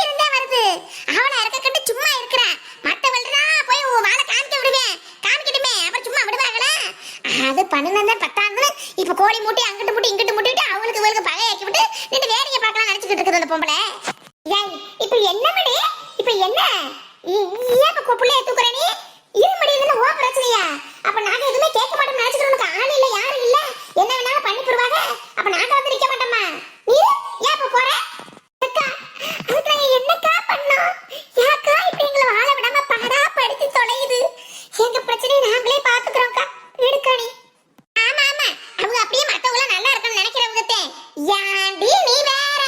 இருந்தே வருது. அவளை இருக்க கண்டு சும்மா இருக்கிறேன். மத்தவள்னா போய் வாளை காமிக்க விடுவேன். காமிக்கட்டுமே அப்புறம் சும்மா விடுவாங்களா? அது பண்ணுனதே பத்தாந்து இப்ப கோழி மூட்டி அங்கிட்டு மூட்டி இங்கிட்டு மூட்டிட்டு அவளுக்கு இவளுக்கு பகையாக்கி விட்டு நின்று வேடிக்கை பார்க்கலாம் நினைச்சுக்கிட்டு இருக்குது அந்த பொம்பளை. ஏய் இப்ப என்ன மடி? இப்ப என்ன ஏன் பிள்ளைய தூக்குற நீ? இது முடியுதுன்னு ஓ பிரச்சனையா? அப்ப நாங்க எதுவுமே கேட்க மாட்டோம் நினைச்சுட்டு உனக்கு ஆள் இல்ல யாரும் இல்ல என்ன வேணாலும் பண்ணி போடுவாங்க. அப்ப நாங்க வந்து நிக்க மாட்டோமா? நீ ஏன் இப்ப போற? அக்கா அதுக்கு நாங்க என்னக்கா பண்ணோம்? யாக்கா இப்ப எங்களை வாழ விடாம பாடா படுத்தி தொலையுது. எங்க பிரச்சனையை நாங்களே பாத்துக்கிறோம்க்கா. விடுக்காணி. ஆமா ஆமா அவங்க அப்படியே மத்தவங்க நல்லா இருக்கணும்னு நினைக்கிறவங்கத்தே. ஏன்டி நீ வேற?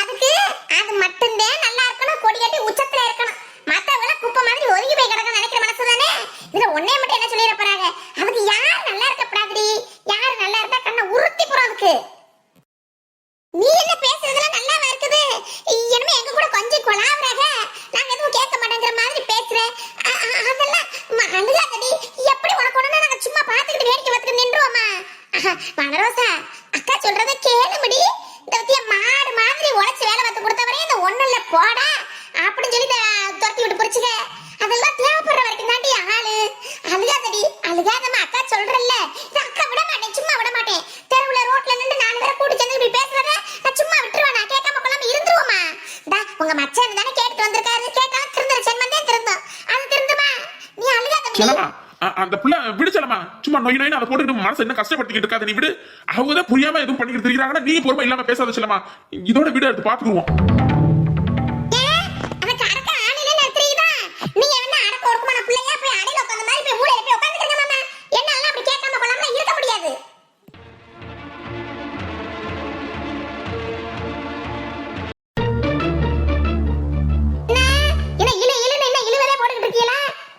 அதுக்கு அது மட்டும்தான் நல்லா இருக்கணும். கொடி கட்டி உச்சத்துல இருக்கணும். மத்தவங்க குப்பை மாதிரி ஒதுங்கி போய் கிடக்க நினைக்கிற மனசு தானே. இதுல ஒன்னே மட்டும் என்ன சொல்லிட போறாங்க? அதுக்கு யார் நல்லா இருக்கப்படாதுடி. யார் நல்லா இருந்தா கண்ணை உறுத்தி போறோம். அதுக்கு நீ என்ன பேசுறதுல நல்லாவா இருக்குது? என்னமே எங்க கூட கொஞ்சம் கொலாவறாக. நாங்க எதுவும் கேட்க மாட்டேங்கிற மாதிரி பேசுற. அதெல்லாம் அழுகாதடி. எப்படி உனக்கு ஒண்ணு நாங்க சும்மா பாத்துக்கிட்டு வேடிக்கை பார்த்துட்டு நின்றுவோமா? வனரோசா அக்கா சொல்றத கேளுமடி. இந்த வத்திய மாடு மாதிரி உழைச்சு வேலை பார்த்து கொடுத்தவரே இந்த ஒண்ணுல போடா அப்படின்னு சொல்லி துரத்தி விட்டு போச்சுங்க. அதெல்லாம் தேவைப்படுற வரைக்கும் தாண்டி ஆளு. அழுகாதடி அழுகாதம்மா. அக்கா சொல்றல்ல இது அக்கா விட மாட்டேன். சும்மா விட மாட்டேன். தெருவுல ரோட்ல நின்று 4 பேரை கூட்டி சேர்ந்து இப்படி பேசுறத நான் சும்மா விட்டுருவேன். நான் கேட்காம கொள்ளாம இருந்துருவோமா? உங்க மச்சான் தானே கேட்டுட்டு வந்திருக்காரு. கேட்டாலும் திருந்துற சென்மந்தே திருந்தும். அது திருந்துமா? நீ அழுகாத. அந்த புள்ள விடுச்சலமா சும்மா நோய் நோய் அதை போட்டுக்கிட்டு மனசு என்ன கஷ்டப்பட்டுக்கிட்டு இருக்காது. நீ விடு. அவங்கதான் புரியாம எதுவும் பண்ணிக்கிட்டு இருக்கிறாங்கன்னா நீ பொறுமை இல்லாம பேசாத செல்லமா. இதோட வீடு எடுத்து பாத்துக்குவோம்.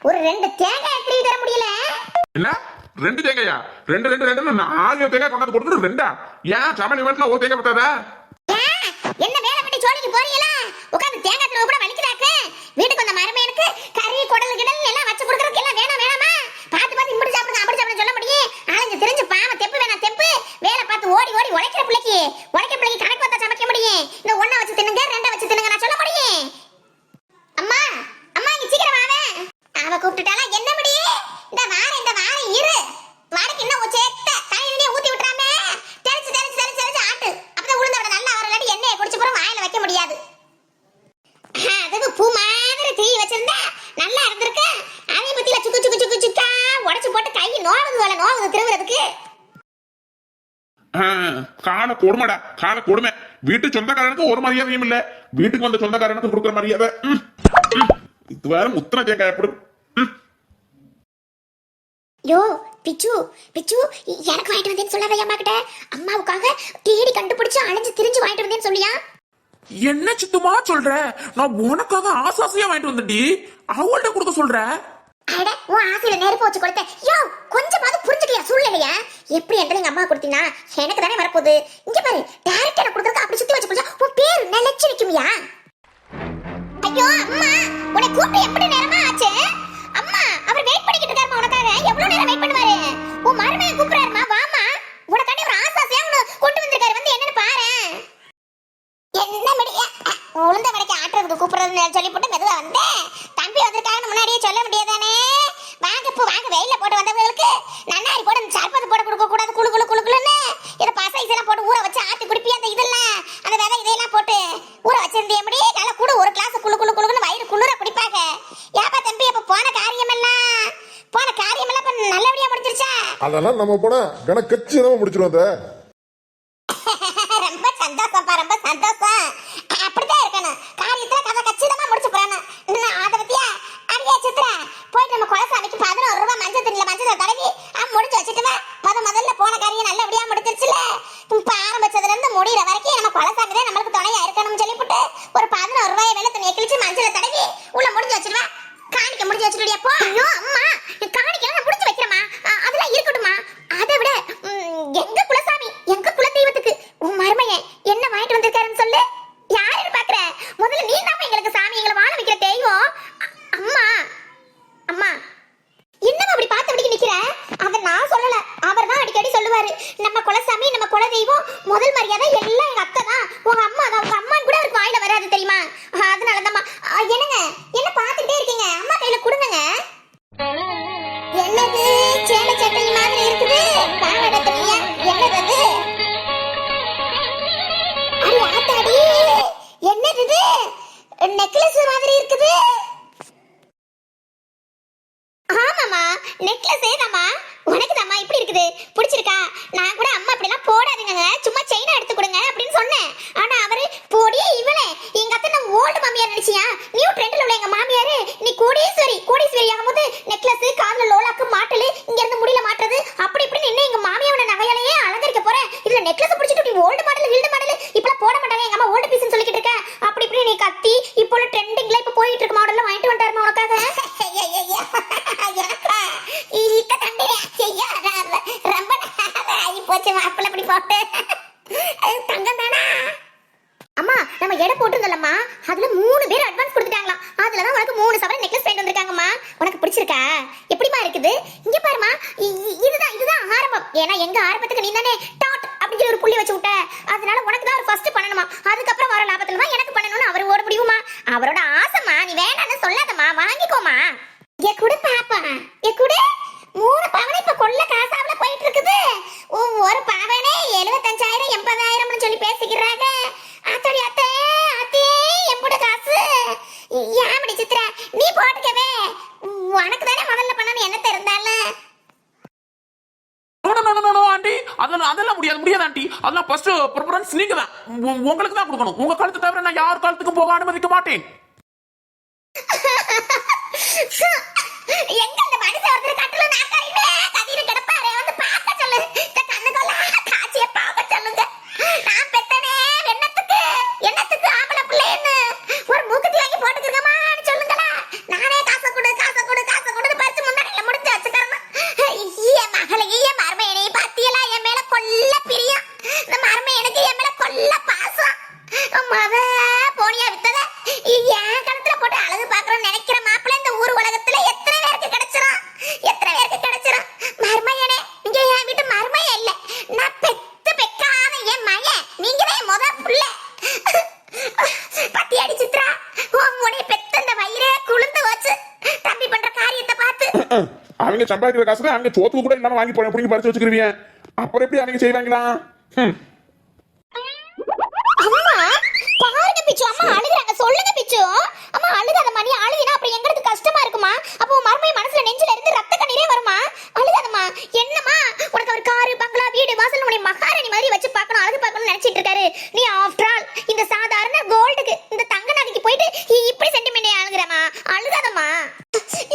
ஒரு 2 தேங்காய் எப்படி தர முடியல? என்ன 2 தேங்காயா? 2 4 தேங்காய் கொண்டாந்து போட்டு 2 ஏன் சாமானிய வீட்டுல ஒரு தேங்காய் பத்தாதா? என்ன வேலை பண்ணி சோழிக்கு போறீங்களா? உட்கார்ந்து தேங்காய் திருவ கூட வலிக்குதாக்க. வீட்டுக்கு வந்த மருமையனுக்கு கறி குடல் கிடல் எல்லாம் வச்சு கொடுக்கறதுக்கு எல்லாம் வேணாமா? பார்த்து இப்படி சாப்பிடுங்க அப்படி சாப்பிடுங்க சொல்ல முடியும்? ஆளஞ்சு தெரிஞ்சு பாவ தெப்பு வேணா தெப்பு. வேலை பார்த்து ஓடி உழைக்கிற பிள்ளைக்கு கணக்கு பார்த்தா சமைக்க முடியும். இந்த 1 வச்சு தின்னுங்க 2 வச்சு தின்னுங்க நான் சொல்ல முடியும்? அம்மா அம்மா இங்க சீக்கிரம் வாவே. அவ கூப்பிட்டுட்டாளா? என்ன முடியே? இந்த வாரம் இரு. வாடக்கு என்ன சேத்த தண்ணியே ஊத்தி விட்டுறாமே. தெளிச்சு ஆட்டு. அப்பதான் உளுந்த விட நல்லா வரலடி எண்ணெயை குடிச்சு போற வாயில வைக்க முடியாது. அதுக்கு பூ மாதிரி தீ வச்சிருந்தா நல்லா இருந்திருக்கு. அதே பத்தியில சுக்கா உடைச்சு போட்டு கை நோவுது திருவுறதுக்கு. கால கொடுமைடா கால கொடுமை. வீட்டு சொந்தக்காரனுக்கு ஒரு மரியாதையும் இல்ல. வீட்டுக்கு வந்த சொந்தக்காரனுக்கு கொடுக்குற மரியாதை. இது வேற முத்தின தேங்காய் எப்படி? யோ பிச்சு எனக்கு வாங்கிட்டு வந்தேன்னு சொல்லாத அம்மா கிட்ட. அம்மாவுக்காக தேடி கண்டுபிடிச்சு அலைஞ்சு திரிஞ்சு வாங்கிட்டு வந்தேன்னு சொல்லியா? என்ன சித்துமா சொல்ற? நான் உனக்காக ஆசாசியா வாங்கிட்டு வந்தேன்டி. அவள்கிட்ட கொடுக்க சொல்ற? அட உன் ஆசையில நெருப்பு வச்சு கொடுத்த. யோ கொஞ்சமாவது புரிஞ்சுக்கியா சூழ்நிலையா? எப்படி என்கிட்ட எங்க அம்மா கொடுத்தீங்கன்னா எனக்கு தானே வரப்போகுது. இங்க பாரு டைரக்டா எனக்கு கொடுத்துருக்க. அப்படி சுத்தி வச்சு கொடுத்தா உன் பேர் நிலைச்சு நிக்குமியா? ஐயோ அம்மா உன்னை கூப்பிட்டு எப்படி நேரமா ஆச்சு? அம்மா அவர் வெயிட் பண்ணிக்கிட்டு இருக்காருமா உனக்காக. எவ்வளவு நேரம் வெயிட் பண்ணுவாரு? உன் மருமையை கூப்பிடுறாருமா. வாமா உனக்காண்டி ஒரு ஆசாசியா உன்னை கொண்டு வந்திருக்காரு. வந்து என்னன்னு பாரு. என்ன முடிய உளுந்த வரைக்கும் ஆட்டுறதுக்கு கூப்பிடுறதுன்னு சொல்லி போட்டு மெதுவா வந்தேன். தம்பி வந்திருக்காங்கன்னு முன்னாடியே சொல்ல முடியாதானே? வாங்க வெயில போட்டு வந்தவங்களுக்கு நன்னாரி போட்டு சர்பத்து போட கொடுக்க கூடாது. குளுன்னு இதை பசைசெல்லாம் போட்டு ஊற வச்சு ஆட்டி குடிப்பி. அந்த இதெல்லாம் அந்த விதை இதையெல்லாம் போட்டு ஊற வச்சிருந்தே எப்படி நல்லா கூட ஒரு கிளாஸ் குளுன்னு வயிறு குளிர குடிப்பாங்க. ஏப்பா தம்பி அப்ப போன காரியமெல்லாம் நல்லபடியா முடிஞ்சிருச்சா? அதெல்லாம் நம்ம போனா கணக்கச்சிதமா முடிச்சிருவோம். ரொம்ப சந்தோஷம்ப்பா ரொம்ப சந்தோஷம். அப்படிதான் இருக்கணும். காரியத்துல கதை கச்சிதமா முடிச்சு போறானு. அதை பத்தியா அடியே சித்ரா போயிட்டு நம்ம குலசாமிக்கு 11 ரூபாய் மஞ்சள் தடவி முடிச்சு வச்சுட்டுவா. முதல்ல போன காரியம் நல்லபடியா முடிச்சிருச்சுல. இப்ப ஆரம்பிச்சதுல இருந்து முடிகிற வரைக்கும் நம்ம குலசாமி தான் நம்மளுக்கு துணையா இருக்கணும்னு சொல்லிவிட்டு ஒரு 11 ரூபாய் வெள்ள துணியை கிழிச்சு மஞ்சளை தடவி உள்ள முடிஞ்சு வச்சிருவா. காணிக்க முடிஞ்சு வச்சுட்டியா? போ. ஐயோ அம்மா காணிக்கலாம் நான் முடிஞ்சு வைக்கிறேம்மா. அதெல்லாம் இருக்கட்டுமா. அதை விட எங்க குலசாமி எங்க குலதெய்வத்துக்கு உன் மருமையை என்ன வாங்கிட்டு வந்திருக்காருன்னு சொல்லு. யாருன்னு பாக்குற? முதல்ல நீ தான் எங்களுக்கு சாமி எங்களை வாழ வைக்கிற தெய்வம். அம்மா என்னமா அப்படி பார்த்தபடிக்கு நிக்கிற? அவர் நான் சொல்லல. அவர் தான் அடிக்கடி சொல்லுவாரு நம்ம குலசாமி நம்ம குலதெய்வம் முதல் மரியாதை எல்லாம் எங்க அத்தை தான். உங்க அம்மா தான். உங்க அம்மான்னு கூட அவருக்கு வாயில வராது தெரியுமா? அதனாலதான் மாமியார் நினைச்சியா? நியூ ட்ரெண்ட்ல உள்ள எங்க மாமியாரு நீ கோடீஸ்வரி ஆகும்போது நெக்லஸ், காதுல லோலாக்கு, மாட்டலு, இங்க இருந்து முடியல மாட்டுறது அப்படி இப்படி நின்னு எங்க மாமியாரோட நகையாலேயே அலங்கரிக்க போறேன். இதுல நெக்லஸ் பிடிச்சிட்டு நீ ஓல்டு மாடல் இப்பலாம் போட மாட்டாங்க, எங்க அம்மா ஓல்டு பீஸ்னு சொல்லிக்கிட்டு இருக்க. அப்படி இப்படி நீ கத்தி இப்போ ட்ரெண்டிங்ல இப்ப போயிட்டு இருக்க மாடல்ல வாங்கிட்டு வந்துட்டாருமா உனக்காக. ரொம்ப ஆகி போச்சு மாப்பிள்ள அப்படி போட்டு. தங்கம் தானா? அம்மா நம்ம எடை போட்டுருந்தோம்மா, அதுல 3 பேர் அட்வான்ஸ் கொடுத்துட்டாங்களாம். அதுலதான் உனக்கு 3 சவரன் நெக்லஸ் வாங்கிட்டு வந்திருக்காங்கம்மா. உனக்கு பிடிச்சிருக்கா? எப்படிமா இருக்குது? இங்க பாருமா, இதுதான் ஆரம்பம். ஏன்னா எங்க ஆரம்பத்துக்கு நீ தானே டாட் அப்படிங்கிற ஒரு புள்ளி வச்சு விட்ட. அதனால உனக்கு தான் ஒரு ஃபர்ஸ்ட் பண்ணணுமா, அதுக்கப்புறம் வர லாபத்துல தான் எனக்கு பண்ணணும்னு அவர் ஓட முடியுமா? அவரோட ஆசைமா, நீ வேண்டாம்னு சொல்லாதம்மா, வாங்கிக்கோமா. ஏ கூட பாப்பா, ஏ கூட 3 பவனை இப்ப கொள்ள காசாவில போயிட்டு இருக்குது. ஒரு பவனே 75,000 80,000 சொல்லி பேசிக்கிறாங்க. அத்தடி அத்தே எம்புட காசு ஏமடி சித்ரா, நீ போட்டுக்கவே. உனக்கு தானே முதல்ல பண்ணணும் என்ன தெரிந்தால. ஆண்டி, அதெல்லாம் முடியாது ஆண்டி. அதெல்லாம் ஃபர்ஸ்ட் ப்ரிஃபரன்ஸ் நீங்க தான், உங்களுக்கு தான் கொடுக்கணும். உங்க கழுத்து தவிர நான் யார் கழுத்துக்கும் போக அனுமதிக்க மாட்டேன். எங்க அந்த மனுஷன் ஒருத்தர் கட்டல நாக்காரிலே கதிர கிடப்பாரே, வந்து பார்க்க சொல்லு. இந்த கண்ணுகொள்ள காட்சியை பார்க்க சொல்லுங்க. நான் பெத்தனே என்னத்துக்கு ஆம்பளை பிள்ளைன்னு ஒரு மூக்குத்தி வாங்கி போட்டுக்கிறமான்னு சொல்லுங்களா. நானே காசை கொடுன்னு பறிச்சு முன்னாடியில முடிஞ்சு வச்சுக்கிறேன். என் மருமையனை பாத்தியலா, என் மேல கொல்ல பிரியம். இந்த மருமையனுக்கு என் மேல கொல்ல பாசம். போனியா வித்தத என் கணத்துல போட்டு அழகு பாக்குறேன்னு நினைக்கிற மாப்பிள்ள இந்த ஊர் உலகத்துல எத்தனை பேருக்கு கிடைச்சிரும். மருமையனே, இங்க என் வீட்டு மருமைய இல்ல, நான் பெக்காத என் மகன். நீங்கதான் முதல் புள்ள. பத்தி அடி சித்ரா, உன்னை பெத்த இந்த வயிறே குளிர்ந்து வச்சு தம்பி பண்ற காரியத்தை பார்த்து. அவங்க சம்பாதிக்கிற காசுல அவங்க சோத்துக்கு கூட இல்லாம வாங்கி பிடிங்கி பறிச்சு வச்சுக்கிருவீங்க. அப்புறம் எப்படி அவங்க செய்வாங்களா? அம்மா பாருங்க பிச்சு, அம்மா அழுகுறாங்க. சொல்லுங்க பிச்சு. அம்மா அழுகாதம்மா, நீ அழுகினா அப்புறம் எங்களுக்கு கஷ்டமா இருக்குமா. அப்போ மர்மை மனசுல நெஞ்சில இருந்து ரத்த கண்ணீரே வருமா. அழுகாதம்மா. என்னம்மா உனக்கு அவர் காரு, பங்களா, வீடு, வாசல் உன்னை மகாராணி மாதிரி வச்சு பார்க்கணும், அழகு பார்க்கணும்னு நினைச்சிட்டு இருக்காரு. நீ ஆஃப்டர் ஆல் இந்த சாதாரண கோல்டுக்கு, இந்த தங்க நகைக்கு போயிட்டு இப்படி சென்டிமெண்டே அழுகுறமா. அழுகாதம்மா.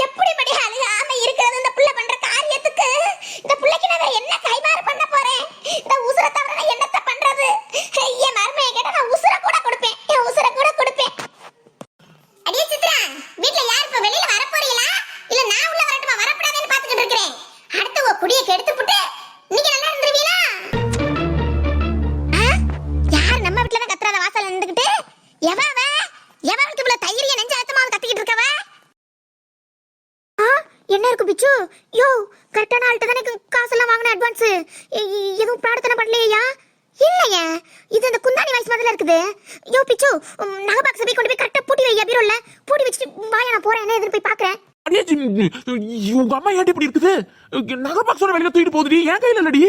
எப்படி படி அழுகாம இருக்கிறது இந்த புள்ள பண்ற காரியத்துக்கு? இந்த புள்ளைக்கு நான் என்ன கைமாறு பண்ண போறேன்? இந்த உசுர தவிர நான் என்னத்த பண்றது? என் மருமையை கேட்டா நான் உசுர கூட கொடுப்பேன். அடியே சித்ரா, வீட்ல யார் இப்ப வெளியில வர போறீங்களா இல்ல நான் உள்ள வரட்டுமா? வரப்படாதேன்னு பாத்துக்கிட்டு இருக்கேன். அடுத்து உங்க குடியை கெடுத்து புட்டு நீங்க நல்லா இருந்துருவீங்களா? யார் நம்ம வீட்ல தான் கத்துறாத வாசல்ல நின்னுக்கிட்டு? எவளுக்கு இவ்வளவு தைரியம் நெஞ்ச அழுத்தமா கத்திக்கிட்டு இருக்கவ? என்ன இருக்கு பிச்சு? யோ கரெக்டான ஆள்கிட்ட தானே காசெல்லாம் வாங்கின அட்வான்ஸ். எதுவும் பிரார்த்தனை பண்ணலையா? இல்லையே, இது அந்த குந்தாணி வயசு மாதிரில இருக்குது. யோ பிச்சு, நகை பாக்ஸ் போய் கொண்டு போய் கரெக்டா பூட்டி வையா, பீரோல பூட்டி வச்சுட்டு வாயா, நான் போறேன். எதிர்த்து போய் பாக்குறேன். உங்க அம்மா ஏன் இப்படி இருக்குது? நகை பாக்ஸோட வெளியில தூக்கிட்டு போகுதுடி, என் கையில இல்லடி.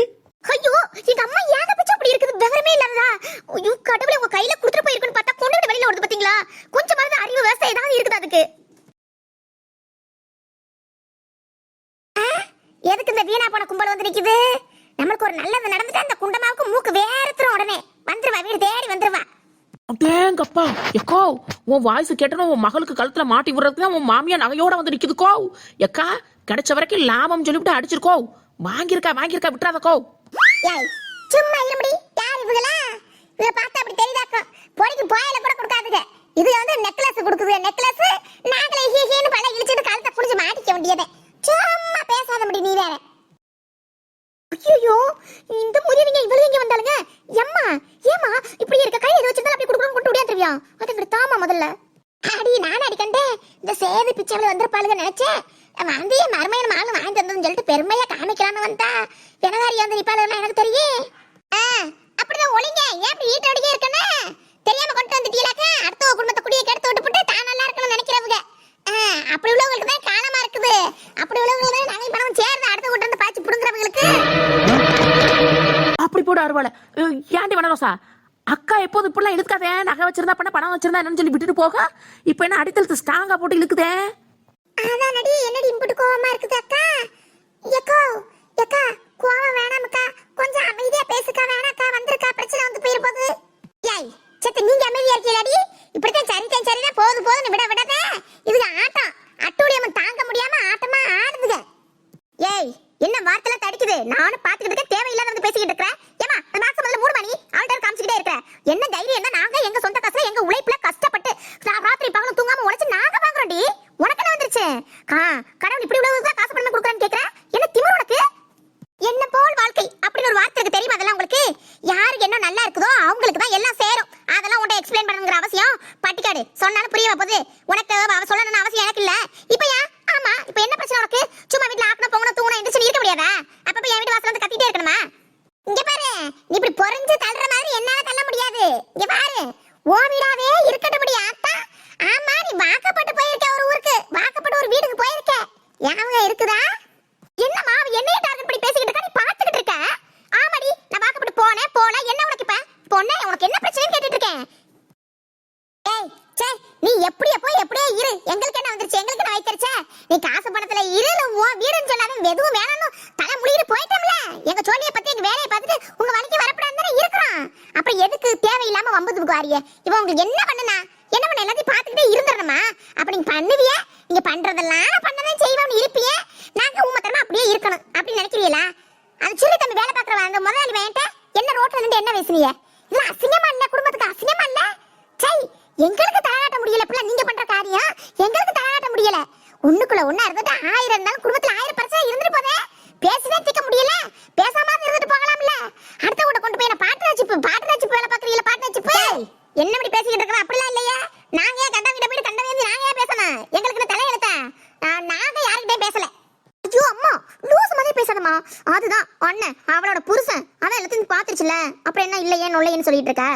ஐயோ எங்க அம்மா ஏன் பிச்சு அப்படி இருக்குது? விவரமே இல்லாததா? ஐயோ கடவுளே, உங்க கையில குடுத்துட்டு போயிருக்குன்னு பார்த்தா பொண்ணு வெளியில ஓடுது பாத்தீங்களா? கொஞ்சமாவது அறிவு விவசாயம் ஏதாவது இருக்குது அதுக்கு. எதுக்கு இந்த வீணா போன கும்பல் வந்து நிக்குது? நம்மளுக்கு ஒரு நல்லது நடந்துட்டா இந்த குண்டமாவுக்கு மூக்கு வேறுத்துரும். உடனே வந்துருவா, வீடு தேடி வந்துருவா. அடேங்கப்பா, எக்கோ உன் வாய்ஸ் கேட்டனும் உன் மகளுக்கு கழுத்துல மாட்டி விடுறதுக்கு தான் உன் மாமியா நகையோட வந்து நிக்குதுக்கோ. எக்கா கிடைச்ச வரைக்கும் லாபம் சொல்லிவிட்டு அடிச்சிருக்கோ. வாங்கியிருக்கா விட்டுறாதக்கோ. ஏய் சும்மா இருமுடி. யார் இவங்களா? இத பார்த்தா அப்படி தெரியுதாக்கோ? பொடிக்கு போயில கூட கொடுக்காதுங்க. இது வந்து நெக்லஸ் கொடுக்குது. நெக்லஸ் நாங்களே ஹீஹீன்னு பல இழுச்சிட்டு கழுத்தை புடிச்சு மாட்டிக்க வேண்டியதே. சும்மா பேசாத முடி நீ வேற. ஐயோ இந்த முதியவங்க இவ்வளவு இங்க வந்தாலுங்க. எம்மா ஏமா இப்படி இருக்க? கையில வச்சிருந்தா அப்படி குடுக்குறோம் கொண்டு ஓடியாந்துருவியா? அதுக்கு தாமா முதல்ல அடி நான் அடிக்கண்டே. இந்த சேது பிச்சைல வந்திருப்பாளுங்க நினைச்சேன். வந்து என் மருமையன் மாலை வாங்கி தந்ததுன்னு சொல்லிட்டு பெருமையா காமிக்கலான்னு வந்தா பெனகாரியா வந்து நிப்பாளுன்னா எனக்கு தெரியும். அப்படிதான் ஒளிங்க. ஏன் இப்படி ஈட்டோடியே இருக்கனே தெரியாம கொண்டு வந்துட்டீங்களாக்க? அடுத்த குடும்பத்தை குடியை கெடுத்து விட்டு போட்டு தான் நல்லா இருக்கணும்னு நினைக்கிறவங்க. அப்படி உள்ளவங்களுக்கு தான் காலமா இருக்குது. அப்படி உள்ளவங்களுக்கு தான் நகை பணம் சேர்ந்து அடுத்த கூட்டு வந்து பாய்ச்சி புடுங்குறவங்களுக்கு. அப்படி போடு அருவாளை. ஏன்டி வனரோசா, அக்கா எப்போது இப்படிலாம் இழுக்காதே. நகை வச்சிருந்தா பண்ண பணம் வச்சிருந்தா என்னன்னு சொல்லி விட்டுட்டு போக இப்ப என்ன அடித்தளத்து ஸ்ட்ராங்கா போட்டு இழுக்குதே. அதான் நடி என்னடி இம்புட்டு கோவமா இருக்குது அக்கா. எக்கா கோவம் வேணாமக்கா, கொஞ்சம் அமைதியா பேசுக்கா. வேணாக்கா, வந்திருக்கா பிரச்சனை வந்து போயிருப்போது. ஏய் சத்த நீங்க அமைதியா இருக்கீங்களாடி? இப்படித்தான் சரிதான் போதுன்னு விட விடாத. இதுக்கு ஆட்டம் அட்டூழியம் தாங்க முடியாம ஆட்டமா ஆடுதுங்க. ஏய் என்ன வார்த்தைல தடிக்குது? நானும் பாத்துக்கிட்டு இருக்க, தேவையில்லாத வந்து பேசிக்கிட்டு இருக்கற. ஏமா அந்த மாசம் முதல்ல மூடு மணி அவள்கிட்ட காமிச்சிட்டே இருக்க. என்ன தைரியம் என்ன? நாங்க எங்க சொந்த காசுல எங்க உழைப்புல கஷ்டப்பட்டு ராத்திரி பகலும் தூங்காம உழைச்சு நாங்க வாங்குறோம்டி. உனக்கு என்ன வந்துருச்சு? கடவுள் இப்படி உள்ளவங்களுக்கு காசு பண்ண கொடுக்குறான்னு கேக்குற. என்ன திமிரு உனக்கு? என்ன போல் வாழ்க்கை அப்படின்னு ஒரு வார்த்தை இருக்கு தெரியுமா? அதெல்லாம் உங்களுக்கு யாருக்கு என்ன நல்லா இருக்குதோ அவங்களுக்கு தான் எல்லாம் சேரும். அதெல்லாம் உன்ட எக்ஸ்பிளைன் பண்ணணுங்கிற அவசியம் பட்டிக்காடு சொன்னாலும் புரியவா போகுது? உனக்கு அவ சொல்லணும்னு அவசியம் எனக்கு இல்ல. இப்ப ஏன் ஆமா இப்ப என்ன பிரச்சனை உனக்கு? சும்மா வீட்டுல ஆக்கணும் போகணும் தூங்கணும் எந்திரிச்சு இருக்க முடியாதா? அப்ப என் வீட்டு வாசல் வந்து கத்திட்டே இருக்கணுமா? இங்க பாரு, நீ இப்படி பொறிஞ்சு தள்ளுற மாதிரி என்னால தள்ள முடியாது. இங்க பாரு, ஓ வீடாவே இருக்கட்டும்படி ஆத்தா. ஆமா நீ வாக்கப்பட்டு போயிருக்க ஒரு ஊருக்கு, வாக்கப்பட்டு ஒரு வீட்டுக்கு போயிருக்க. ஞாபகம் இருக்குதா? என்னம்மா அவ என்னைய டார்கெட் பண்ணி பேசிக்கிட்டு இருக்கா? நீ பாத்துக்கிட்டு இருக்க? ஆமாடி நான் வாக்கப்பட்டு போனேன் போல. என்ன உனக்கு இப்ப பொண்ணே உனக்கு என்ன பிரச்சனைன்னு கேட்டுட்டு இருக்கேன். ஏய் சே நீ எப்படியே போய் எப்படியே இரு. எங்களுக்கு என்ன வந்துருச்சு? எங்களுக்கு என்ன வைத்தறிச்ச? நீ காசு பணத்துல இரு. உன் வீடுன்னு சொல்லாத எதுவும் வேணாம்னு தலை முடியிட்டு போயிட்டோம்ல. எங்க சோழியை பத்தி எங்க வேலையை பார்த்துட்டு உங்க வலிக்கு வரப்படாதுன்னு தானே இருக்கிறோம். அப்புறம் எதுக்கு தேவையில்லாம வம்புக்கு வாரிய? இவன் உங்களுக்கு என்ன பண்ணுனா? என்ன பண்ண? எல்லாத்தையும் பார்த்துக்கிட்டே இருந்துடணுமா? அப்ப நீங்க பண்ணுவிய? நீங்க பண்றதெல்லாம் பண்ணதான் செய்வோம்னு இருப்பியே. நாங்க ஊமத்தரமா அப்படியே இருக்கணும் அப்படின்னு நினைக்கிறீங்களா? அது சொல்லி தம்பி வேலை பார்க்கறவன் அந்த முதலாளி வேண்ட என்ன ரோட்ல நின்று என்ன பேசுறீங்க? இது அசிங்கமா இல்ல? குடும்பத்துக்கு அசிங்கமா இல்ல? சை எங்களுக்கு தலையாட்ட முடியல. இப்ப நீங்க பண்ற காரியம் எங்களுக்கு தலையாட்ட முடியல. ஒண்ணுக்குள்ள ஒண்ணா இருந்துட்டு 1000 இருந்தாலும் குடும்பத்துல 1000 பிரச்சனை இருந்துட்டு போதே. பேசிதான் தீர்க்க முடியல. பேசாம இருந்துட்டு போகலாம்ல. அடுத்த கூட கொண்டு போய் பாட்டராஜிப்பு வேலை பாக்குறீங்களா? பாட்டராஜிப்பு என்ன இப்படி பேசிக்கிட்டு இருக்கா? அப்படிலாம் இல்லையா? நாங்க ஏன் கண்டவங்கிட்ட போயிட்டு கண்டவே நாங்க ஏன் பேசணும்? எங்களுக்கு தலையெழுத்தா? நாங்க யாருக்கிட்டே பேசல. ஐயோ அம்மா லூஸ் மாதிரி பேசாதம்மா. அதுதான் அண்ணன் அவளோட புருஷன் அதான் எல்லாத்தையும் பாத்துருச்சுல. அப்புறம் என்ன இல்லையே நொல்லையன்னு சொல்லிட்டு இருக்க?